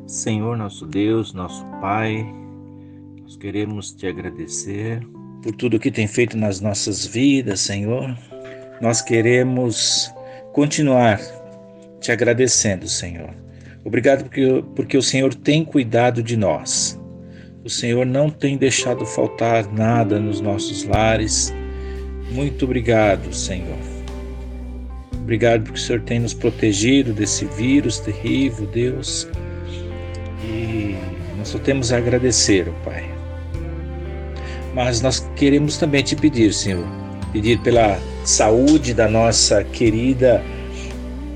Senhor nosso Deus, nosso Pai, nós queremos te agradecer por tudo que tem feito nas nossas vidas, Senhor. Nós queremos continuar te agradecendo, Senhor. Obrigado porque o Senhor tem cuidado de nós. O Senhor não tem deixado faltar nada nos nossos lares. Muito obrigado, Senhor. Obrigado porque o Senhor tem nos protegido desse vírus terrível, Deus. E nós só temos a agradecer, ó Pai. Mas nós queremos também te pedir, Senhor, pedir pela saúde da nossa querida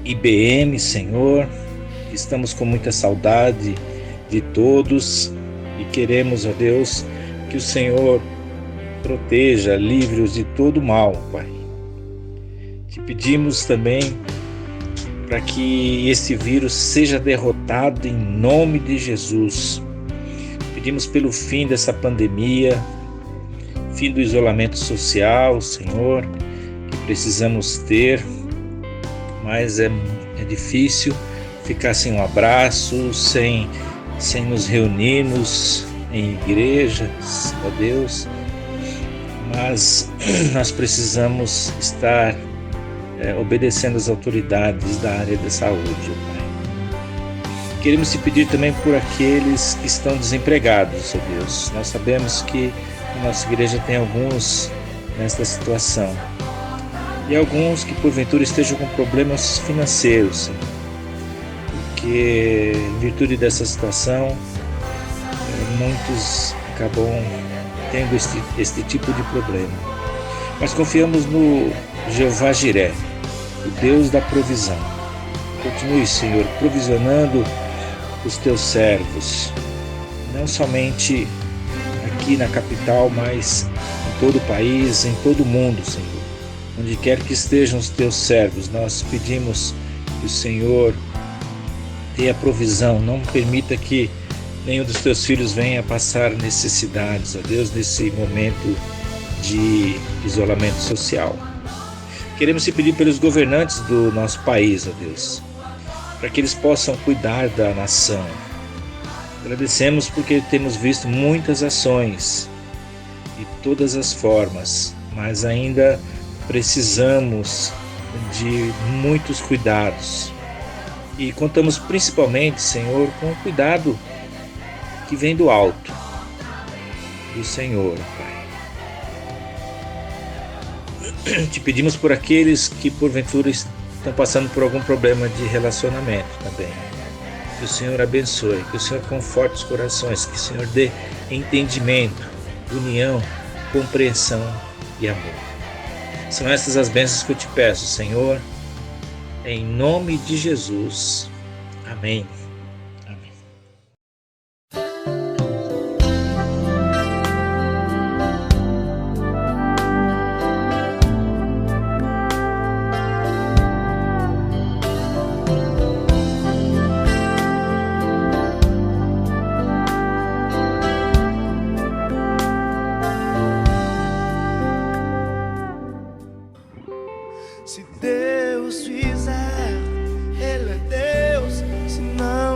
IBM, Senhor. Estamos com muita saudade de todos e queremos, ó Deus, que o Senhor proteja, livre-os de todo mal, Pai. Te pedimos também para que esse vírus seja derrotado em nome de Jesus. Pedimos pelo fim dessa pandemia, fim do isolamento social, Senhor, que precisamos ter, mas é difícil ficar sem um abraço, sem nos reunirmos em igrejas, ó Deus, mas nós precisamos estar obedecendo as autoridades da área da saúde, Pai. Queremos te pedir também por aqueles que estão desempregados, ó Deus. Nós sabemos que a nossa igreja tem alguns nesta situação e alguns que porventura estejam com problemas financeiros, Senhor, porque em virtude dessa situação muitos acabam tendo este tipo de problema. Mas confiamos no Jeová Jiré, o Deus da provisão. Continue, Senhor, provisionando os teus servos, não somente aqui na capital, mas em todo o país, em todo o mundo, Senhor. Onde quer que estejam os teus servos, nós pedimos que o Senhor tenha provisão, não permita que nenhum dos teus filhos venha passar necessidades, ó Deus, nesse momento de isolamento social. Queremos te pedir pelos governantes do nosso país, ó Deus, para que eles possam cuidar da nação. Agradecemos porque temos visto muitas ações de todas as formas, mas ainda precisamos de muitos cuidados. E contamos principalmente, Senhor, com o cuidado que vem do alto, do Senhor, Pai. Te pedimos por aqueles que porventura estão passando por algum problema de relacionamento também. Que o Senhor abençoe, que o Senhor conforte os corações, que o Senhor dê entendimento, união, compreensão e amor. São essas as bênçãos que eu te peço, Senhor, em nome de Jesus. Amém. Se Deus fizer, Ele é Deus. Se não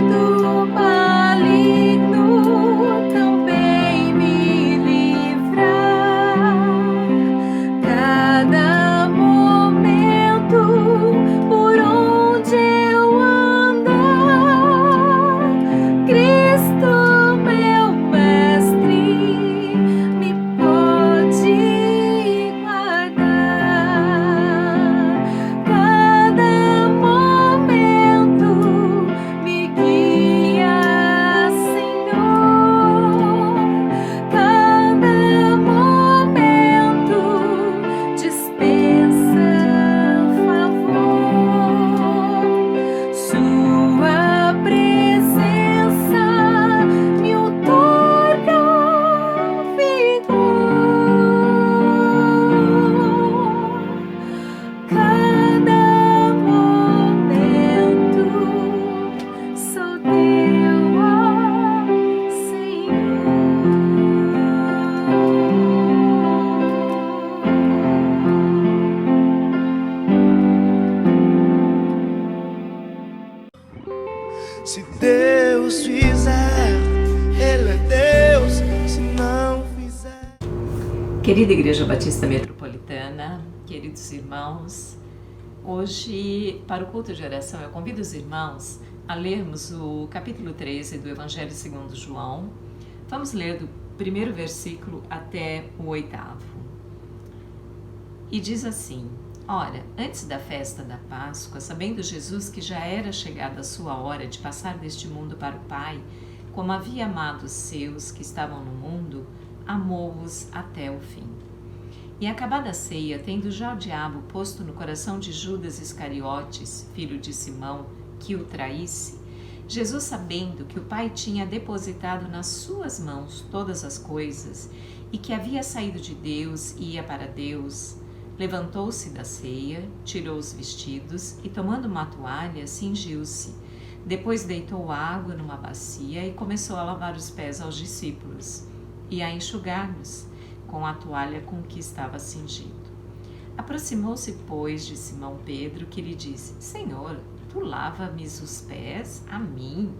do maligno também me livrar. Cada momento por onde eu andar, Cristo, meu mestre, me pode guardar. Cada momento me guia, Senhor. Cada momento dispensa favor. Sua presença me outorga vigor. Cada momento sou teu, ó Senhor. Se Deus fizer, Ele é Deus. Se não fizer. Querida Igreja Batista Metropolitana, queridos irmãos, hoje, para o culto de oração, eu convido os irmãos a lermos o capítulo 13 do Evangelho segundo João. Vamos ler do primeiro versículo até o 8º. E diz assim: Ora, antes da festa da Páscoa, sabendo Jesus que já era chegada a sua hora de passar deste mundo para o Pai, como havia amado os seus que estavam no mundo, amou-os até o fim. E acabada a ceia, tendo já o diabo posto no coração de Judas Iscariotes, filho de Simão, que o traísse, Jesus, sabendo que o Pai tinha depositado nas suas mãos todas as coisas e que havia saído de Deus e ia para Deus, levantou-se da ceia, tirou os vestidos e, tomando uma toalha, cingiu-se. Depois deitou água numa bacia e começou a lavar os pés aos discípulos e a enxugar-los com a toalha com que estava cingido. Aproximou-se, pois, de Simão Pedro, que lhe disse: Senhor, tu lava-me os pés a mim?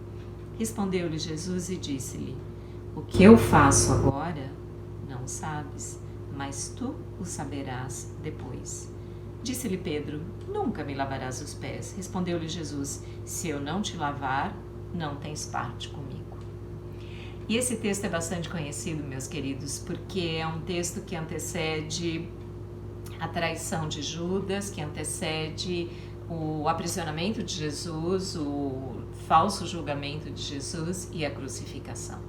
Respondeu-lhe Jesus e disse-lhe: O que eu faço agora, não sabes, mas tu o saberás depois. Disse-lhe Pedro: Nunca me lavarás os pés. Respondeu-lhe Jesus: Se eu não te lavar, não tens parte comigo. E esse texto é bastante conhecido, meus queridos, porque é um texto que antecede a traição de Judas, que antecede o aprisionamento de Jesus, o falso julgamento de Jesus e a crucificação.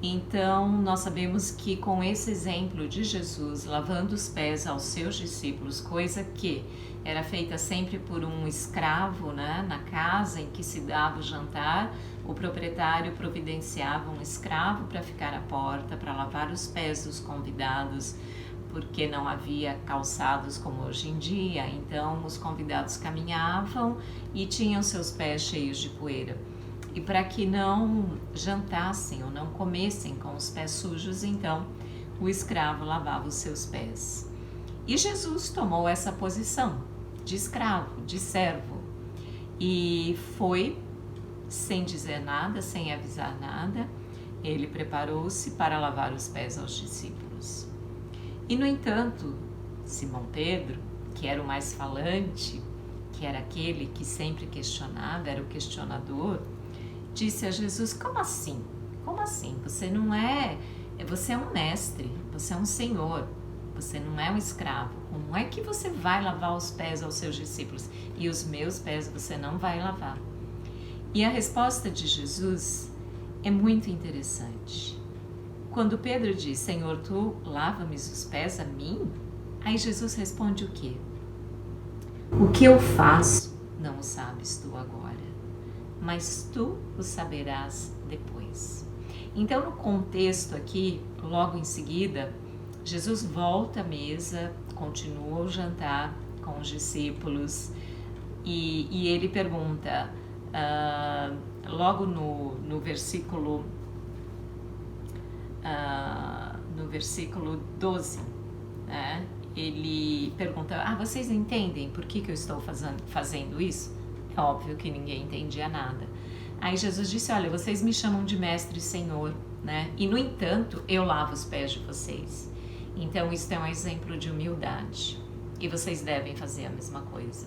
Então, nós sabemos que com esse exemplo de Jesus lavando os pés aos seus discípulos, coisa que era feita sempre por um escravo, né? Na casa em que se dava o jantar, o proprietário providenciava um escravo para ficar à porta, para lavar os pés dos convidados, porque não havia calçados como hoje em dia. Então, os convidados caminhavam e tinham seus pés cheios de poeira. E para que não jantassem ou não comessem com os pés sujos, então o escravo lavava os seus pés. E Jesus tomou essa posição de escravo, de servo, e foi, sem dizer nada, sem avisar nada, ele preparou-se para lavar os pés aos discípulos. E, no entanto, Simão Pedro, que era o mais falante, que era aquele que sempre questionava, era o questionador, disse a Jesus: Como assim? Como assim? Você não é... Você é um mestre, você é um senhor, você não é um escravo. Como é que você vai lavar os pés aos seus discípulos? E os meus pés você não vai lavar. E a resposta de Jesus é muito interessante. Quando Pedro diz: Senhor, tu lava-me os pés a mim? Aí Jesus responde o quê? O que eu faço não o sabes tu agora, mas tu o saberás depois. Então, no contexto aqui, logo em seguida, Jesus volta à mesa, continua o jantar com os discípulos e ele pergunta, logo no versículo 12, né? Ele pergunta: vocês entendem por que eu estou fazendo isso? É óbvio que ninguém entendia nada. Aí Jesus disse, olha, vocês me chamam de mestre e senhor, né? E no entanto, eu lavo os pés de vocês. Então isso é um exemplo de humildade. E vocês devem fazer a mesma coisa.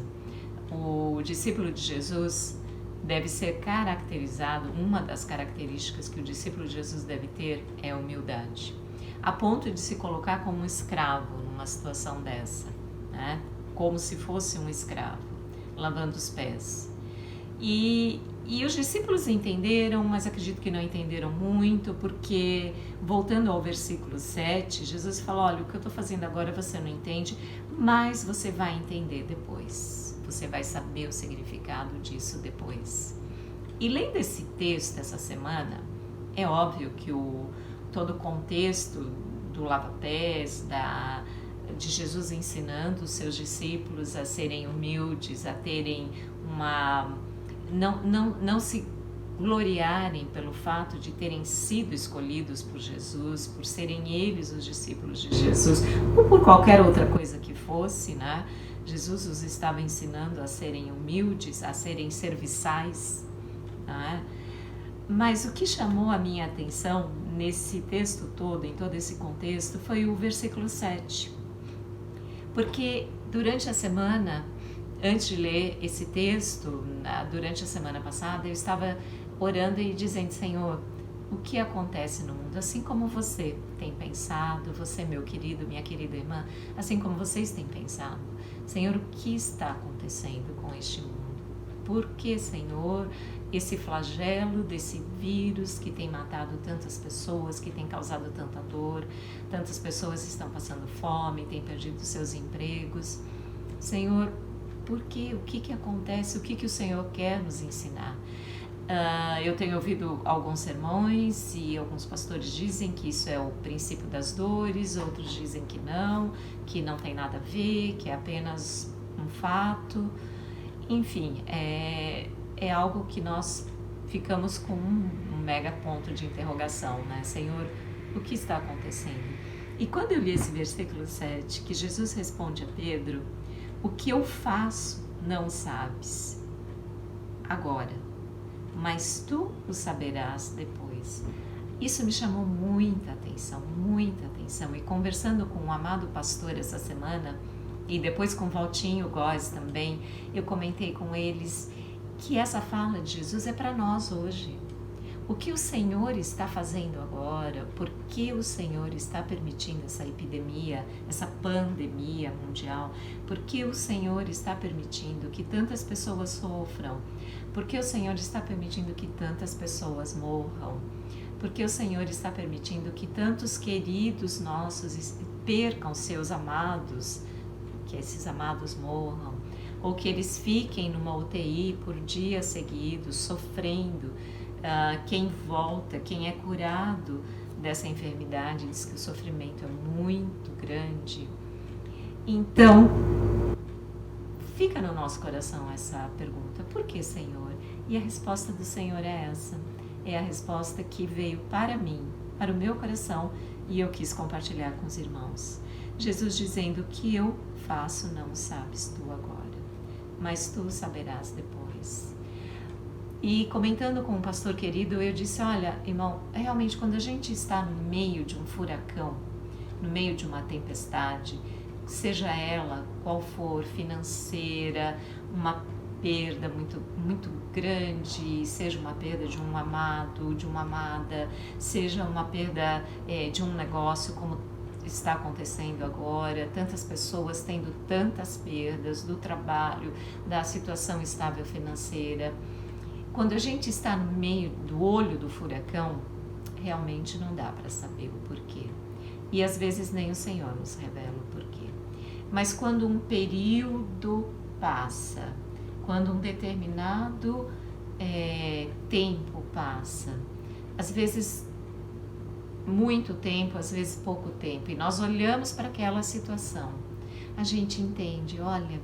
O discípulo de Jesus deve ser caracterizado, uma das características que o discípulo de Jesus deve ter é a humildade. A ponto de se colocar como um escravo numa situação dessa, né? Como se fosse um escravo, lavando os pés. E os discípulos entenderam, mas acredito que não entenderam muito, porque, voltando ao versículo 7, Jesus falou, olha, o que eu estou fazendo agora você não entende, mas você vai entender depois. Você vai saber o significado disso depois. E lendo esse texto essa semana, é óbvio que todo o contexto do lava-pés, de Jesus ensinando os seus discípulos a serem humildes, a terem não se gloriarem pelo fato de terem sido escolhidos por Jesus, por serem eles os discípulos de Jesus, ou por qualquer outra coisa que fosse, né? Jesus os estava ensinando a serem humildes, a serem serviçais, né? Mas o que chamou a minha atenção nesse texto todo, em todo esse contexto, foi o versículo 7. Porque durante a semana, antes de ler esse texto, durante a semana passada, eu estava orando e dizendo, Senhor, o que acontece no mundo? Assim como você tem pensado, você, meu querido, minha querida irmã, assim como vocês têm pensado, Senhor, o que está acontecendo com este mundo? Por que, Senhor, esse flagelo desse vírus que tem matado tantas pessoas, que tem causado tanta dor, tantas pessoas estão passando fome, têm perdido seus empregos? Senhor, por quê? O que acontece? O que o Senhor quer nos ensinar? Eu tenho ouvido alguns sermões e alguns pastores dizem que isso é o princípio das dores, outros dizem que não tem nada a ver, que é apenas um fato. Enfim, é algo que nós ficamos com um mega ponto de interrogação, né? Senhor, o que está acontecendo? E quando eu li esse versículo 7, que Jesus responde a Pedro, o que eu faço não sabes agora, mas tu o saberás depois. Isso me chamou muita atenção, muita atenção. E conversando com um amado pastor essa semana, e depois com o Valtinho Góes também, eu comentei com eles que essa fala de Jesus é para nós hoje. O que o Senhor está fazendo agora, por que o Senhor está permitindo essa epidemia, essa pandemia mundial, por que o Senhor está permitindo que tantas pessoas sofram, por que o Senhor está permitindo que tantas pessoas morram, por que o Senhor está permitindo que tantos queridos nossos percam seus amados, que esses amados morram, ou que eles fiquem numa UTI por dias seguidos, sofrendo. Quem volta, quem é curado dessa enfermidade, diz que o sofrimento é muito grande. Então, fica no nosso coração essa pergunta, por que, Senhor? E a resposta do Senhor é essa, é a resposta que veio para mim, para o meu coração, e eu quis compartilhar com os irmãos. Jesus dizendo, o que eu faço não sabes tu agora, mas tu saberás depois. E comentando com um pastor querido, eu disse, olha, irmão, realmente quando a gente está no meio de um furacão, no meio de uma tempestade, seja ela qual for, financeira, uma perda muito, muito grande, seja uma perda de um amado, de uma amada, seja uma perda de um negócio como está acontecendo agora, tantas pessoas tendo tantas perdas do trabalho, da situação estável financeira. Quando a gente está no meio do olho do furacão, realmente não dá para saber o porquê. E às vezes nem o Senhor nos revela o porquê. Mas quando um período passa, quando um determinado tempo passa, às vezes muito tempo, às vezes pouco tempo, e nós olhamos para aquela situação, a gente entende, olha,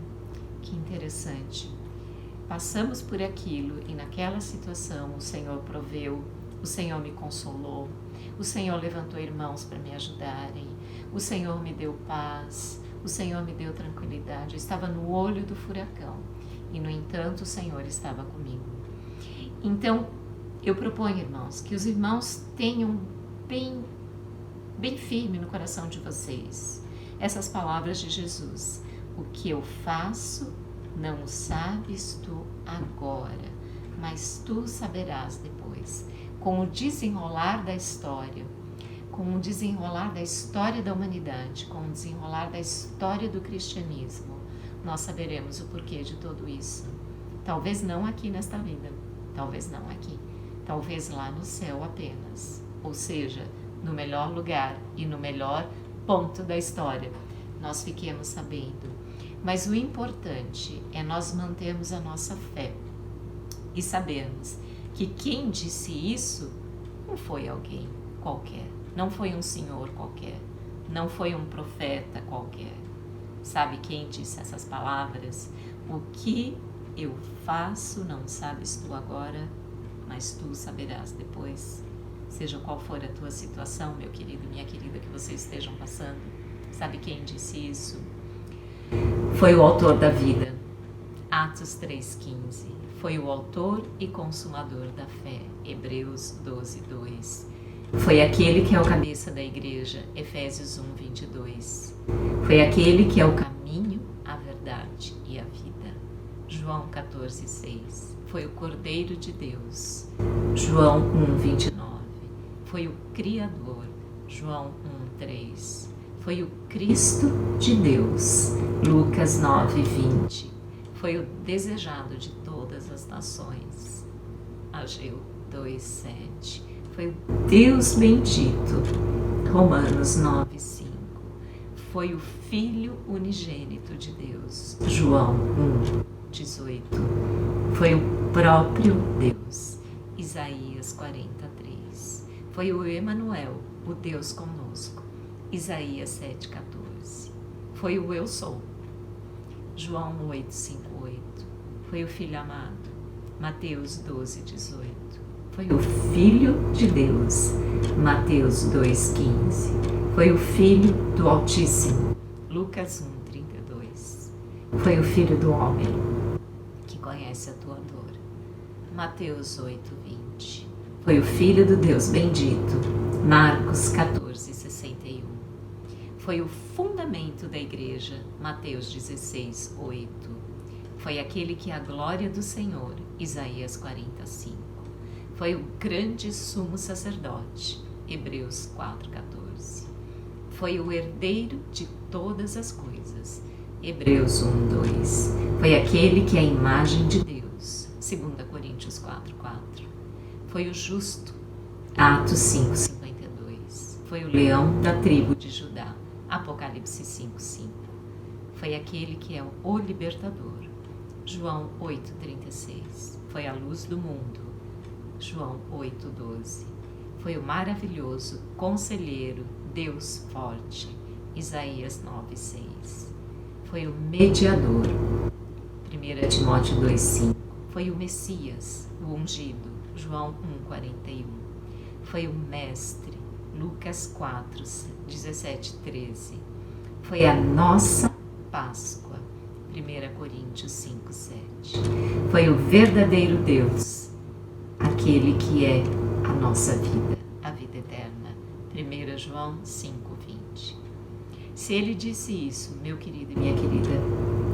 que interessante. Passamos por aquilo e naquela situação o Senhor proveu, o Senhor me consolou, o Senhor levantou irmãos para me ajudarem, o Senhor me deu paz, o Senhor me deu tranquilidade. Eu estava no olho do furacão e, no entanto, o Senhor estava comigo. Então, eu proponho, irmãos, que os irmãos tenham bem firme no coração de vocês essas palavras de Jesus. O que eu faço, não o sabes tu agora, mas tu saberás depois. Com o desenrolar da história, com o desenrolar da história da humanidade, com o desenrolar da história do cristianismo, nós saberemos o porquê de tudo isso. Talvez não aqui nesta vida, talvez não aqui, talvez lá no céu apenas, ou seja, no melhor lugar e no melhor ponto da história, nós fiquemos sabendo. Mas o importante é nós mantermos a nossa fé e sabermos que quem disse isso não foi alguém qualquer, não foi um senhor qualquer, não foi um profeta qualquer. Sabe quem disse essas palavras? O que eu faço não sabes tu agora, mas tu saberás depois. Seja qual for a tua situação, meu querido e minha querida, que vocês estejam passando, sabe quem disse isso? Foi o autor da vida. Atos 3,15. Foi o autor e consumador da fé. Hebreus 12,2. Foi aquele que é o cabeça da igreja. Efésios 1,22. Foi aquele que é o caminho, a verdade e a vida. João 14,6. Foi o Cordeiro de Deus. João 1,29. Foi o Criador. João 1,3. Foi o Cristo de Deus. Lucas 9,20. Foi o desejado de todas as nações. Ageu 2,7. Foi o Deus bendito. Romanos 9,5. Foi o Filho unigênito de Deus. João 1,18. Foi o próprio Deus. Isaías 43. Foi o Emanuel, o Deus conosco. Isaías 7,14. Foi o Eu Sou. João 8,58. Foi o Filho amado. Mateus 12,18. Foi o Filho de Deus. Mateus 2,15. Foi o Filho do Altíssimo. Lucas 1,32. Foi o Filho do Homem, que conhece a tua dor. Mateus 8,20. Foi o Filho do Deus bendito. Marcos 14,61. Foi o fundamento da igreja. Mateus 16,8. Foi aquele que é a glória do Senhor. Isaías 40,5. Foi o grande sumo sacerdote. Hebreus 4,14. Foi o herdeiro de todas as coisas. Hebreus 1,2. Foi aquele que é a imagem de Deus. 2 Coríntios 4,4. Foi o justo. Atos 5,52. Foi o leão da tribo de Judá. Apocalipse 5,5. Foi aquele que é o libertador. João 8,36. Foi a luz do mundo. João 8,12. Foi o maravilhoso conselheiro, Deus forte. Isaías 9,6. Foi o mediador. 1 Timóteo 2,5. Foi o Messias, o ungido. João 1,41. Foi o mestre. Lucas 4, 17, 13. Foi a nossa Páscoa. 1 Coríntios 5, 7. Foi o verdadeiro Deus, aquele que é a nossa vida, a vida eterna. 1 João 5, 20. Se ele disse isso, meu querido e minha querida,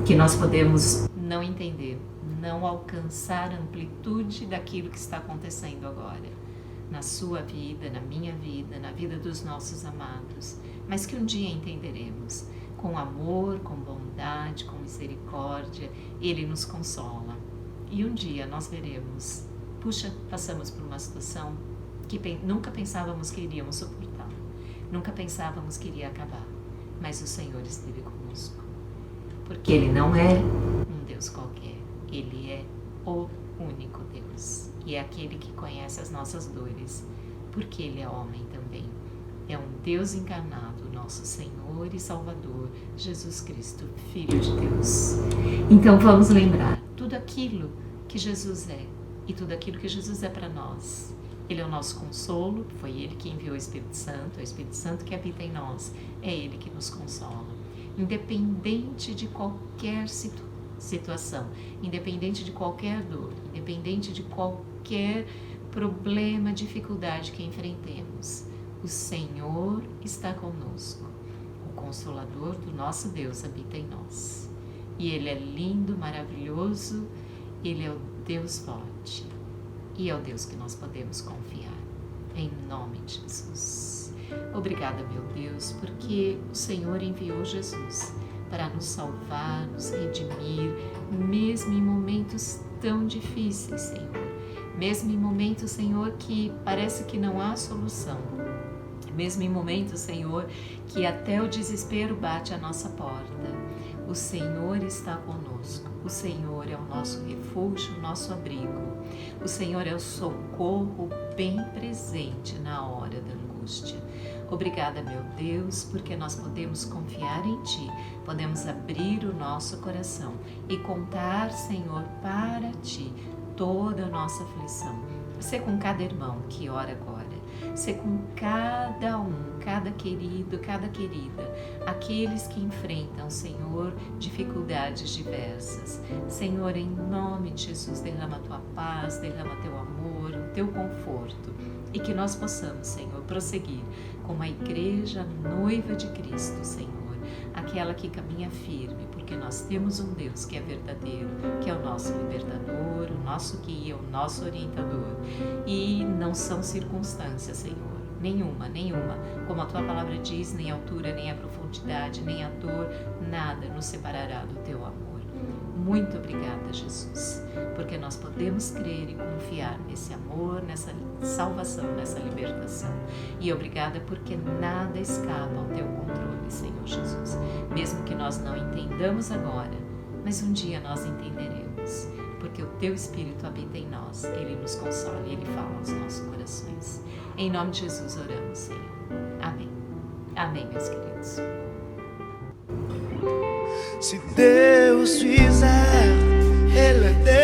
que nós podemos não entender, não alcançar a amplitude daquilo que está acontecendo agora, na sua vida, na minha vida, na vida dos nossos amados, mas que um dia entenderemos, com amor, com bondade, com misericórdia, Ele nos consola. E um dia nós veremos, puxa, passamos por uma situação que nunca pensávamos que iríamos suportar, nunca pensávamos que iria acabar, mas o Senhor esteve conosco, porque Ele não é um Deus qualquer, Ele é o único Deus, e é aquele que conhece as nossas dores, porque Ele é homem também. É um Deus encarnado, nosso Senhor e Salvador, Jesus Cristo, Filho de Deus. Então vamos lembrar tudo aquilo que Jesus é e tudo aquilo que Jesus é para nós. Ele é o nosso consolo, foi Ele que enviou o Espírito Santo, é o Espírito Santo que habita em nós, é Ele que nos consola. Independente de qualquer situação, independente de qualquer dor, independente de qualquer qualquer problema, dificuldade que enfrentemos, o Senhor está conosco. O Consolador do nosso Deus habita em nós. E Ele é lindo, maravilhoso, Ele é o Deus forte. E é o Deus que nós podemos confiar. Em nome de Jesus. Obrigada, meu Deus, porque o Senhor enviou Jesus para nos salvar, nos redimir, mesmo em momentos tão difíceis, Senhor. Mesmo em momentos, Senhor, que parece que não há solução. Mesmo em momentos, Senhor, que até o desespero bate à nossa porta. O Senhor está conosco. O Senhor é o nosso refúgio, o nosso abrigo. O Senhor é o socorro bem presente na hora da angústia. Obrigada, meu Deus, porque nós podemos confiar em Ti, podemos abrir o nosso coração e contar, Senhor, para Ti toda a nossa aflição. Ser com cada irmão que ora agora, ser com cada um, cada querido, cada querida, aqueles que enfrentam, Senhor, dificuldades diversas. Senhor, em nome de Jesus, derrama a Tua paz, derrama Teu amor, o Teu conforto, e que nós possamos, Senhor, prosseguir como a igreja noiva de Cristo, Senhor, aquela que caminha firme, porque nós temos um Deus que é verdadeiro, que é o nosso libertador, o nosso guia, o nosso orientador, e não são circunstâncias, Senhor, nenhuma, como a Tua palavra diz, nem a altura, nem a profundidade, nem a dor, nada nos separará do Teu amor. Muito obrigada, Jesus, porque nós podemos crer e confiar nesse amor, nessa salvação, nessa libertação. E obrigada porque nada escapa ao Teu controle, Senhor Jesus. Mesmo que nós não entendamos agora, mas um dia nós entenderemos, porque o Teu Espírito habita em nós, Ele nos consola e Ele fala aos nossos corações. Em nome de Jesus oramos, Senhor. Amém. Amém, meus queridos. Se Deus fizer, Ele é Deus.